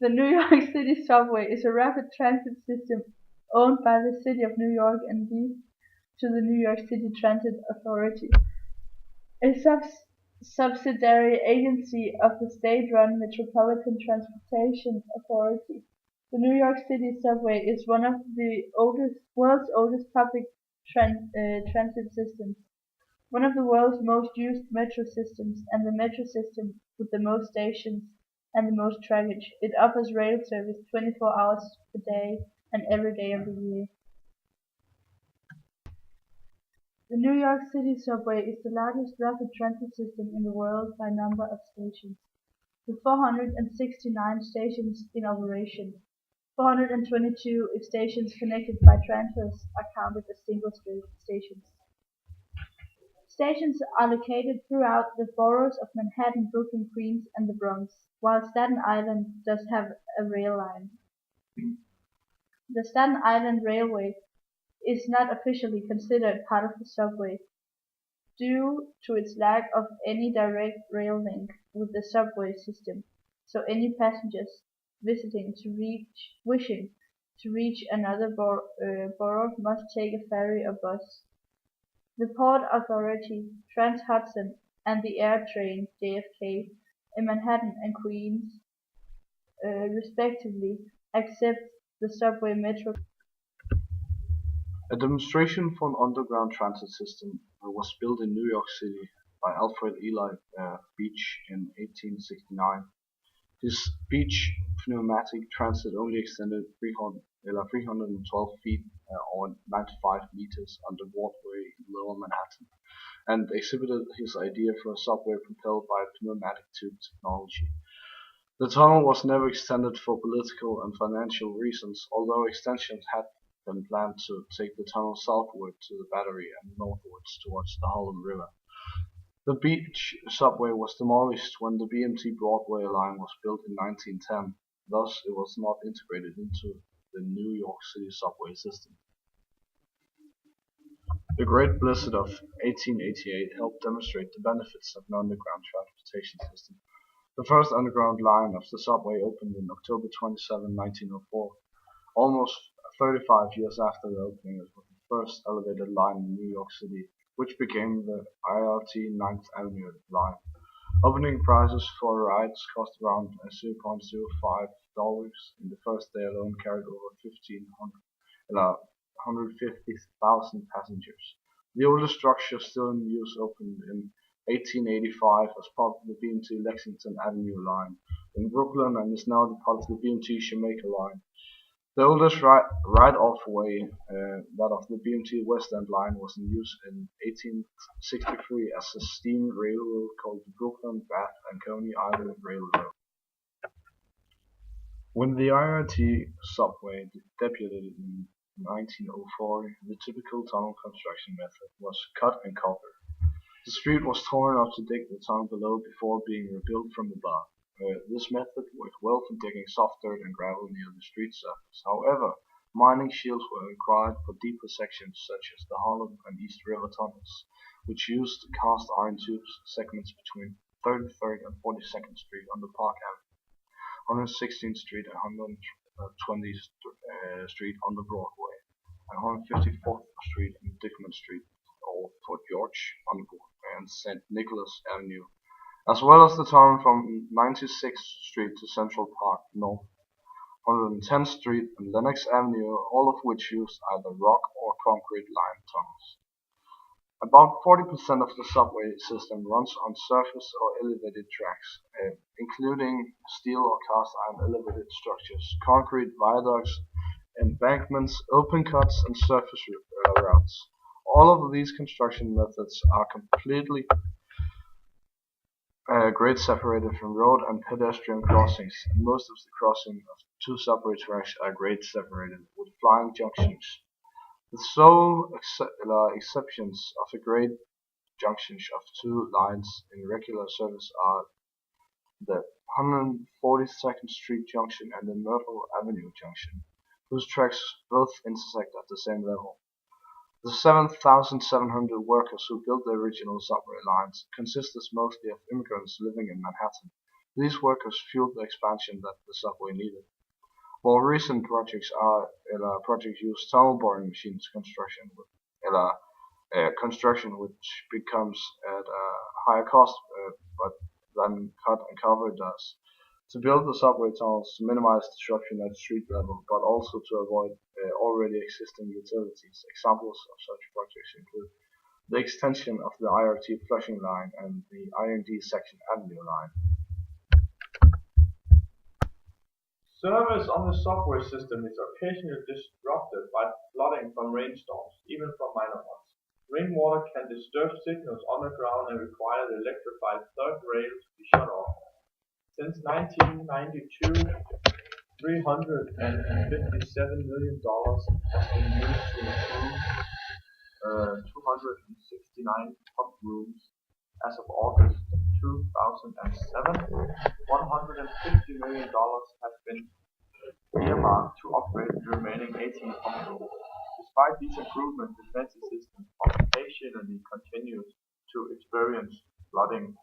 The New York City subway is a rapid transit system owned by the City of New York and leased to the New York City Transit Authority, a subsidiary agency of the state-run Metropolitan Transportation Authority. The New York City subway is one of the world's oldest public transit systems, one of the world's most used metro systems, and the metro system with the most stations and the most trackage. It offers rail service 24 hours a day and every day of the year. The New York City subway is the largest rapid transit system in the world by number of stations, with 469 stations in operation. 422 stations connected by transfers are counted as single stations. Stations are located throughout the boroughs of Manhattan, Brooklyn, Queens, and the Bronx, while Staten Island does have a rail line. The Staten Island Railway is not officially considered part of the subway, due to its lack of any direct rail link with the subway system, so any passengers wishing to reach another borough must take a ferry or bus. The Port Authority, Trans-Hudson, and the Air Train JFK in Manhattan and Queens, respectively, accept the subway metro. A demonstration for an underground transit system was built in New York City by Alfred Ely Beach in 1869. His beach pneumatic transit only extended 312 feet or 95 meters under Broadway in Lower Manhattan, and exhibited his idea for a subway propelled by pneumatic tube technology. The tunnel was never extended for political and financial reasons, although extensions had been planned to take the tunnel southward to the Battery and northwards towards the Harlem River. The beach subway was demolished when the BMT Broadway line was built in 1910, thus it was not integrated into the New York City subway system. The Great Blizzard of 1888 helped demonstrate the benefits of an underground transportation system. The first underground line of the subway opened on October 27, 1904. Almost 35 years after the opening, it was the first elevated line in New York City, which became the IRT Ninth Avenue line. Opening prices for rides cost around $0.05 in the first day alone carried over 150,000 passengers. The oldest structure still in use opened in 1885 as part of the BMT Lexington Avenue line in Brooklyn and is now the part of the BMT Jamaica line. The oldest right-of way, that of the BMT West End line, was in use in 1863 as a steam railroad called the Brooklyn, Bath and Coney Island Railroad. When the IRT subway debuted in 1904, the typical tunnel construction method was cut and cover. The street was torn up to dig the tunnel below before being rebuilt from above. This method worked well for digging soft dirt and gravel near the street surface. However, mining shields were required for deeper sections such as the Harlem and East River tunnels, which used cast iron tubes segments between 33rd and 42nd Street on the Park Avenue, 116th Street and 120th Street on the Broadway, and 154th Street and Dickman Street, or Fort George on the Broadway, and St. Nicholas Avenue, as well as the tunnel from 96th Street to Central Park North, 110th Street and Lenox Avenue, all of which used either rock or concrete lined tunnels. About 40% of the subway system runs on surface or elevated tracks, including steel or cast iron elevated structures, concrete viaducts, embankments, open cuts, and surface routes. All of these construction methods are completely grade separated from road and pedestrian crossings, and most of the crossing of two subway tracks are grade separated with flying junctions. The sole exceptions of the grade junctions of two lines in regular service are the 142nd Street junction and the Myrtle Avenue junction, whose tracks both intersect at the same level. The 7,700 workers who built the original subway lines consisted mostly of immigrants living in Manhattan, These workers fueled the expansion that the subway needed. More recent projects use tunnel boring machines construction which becomes at a higher cost but than cut and cover does. To build the subway tunnels to minimize disruption at street level, but also to avoid already existing utilities. Examples of such projects include the extension of the IRT Flushing Line and the IND Section Avenue Line. Service on the subway system is occasionally disrupted by flooding from rainstorms, even from minor ones. Rainwater can disturb signals underground and require the electrified third rail to be shut off. Since 1992, $357 million has been used to improve 269 pump rooms. As of August 2007, $150 million has been earmarked to upgrade the remaining 18 pump rooms. Despite these improvements, the transit system occasionally continues to experience flooding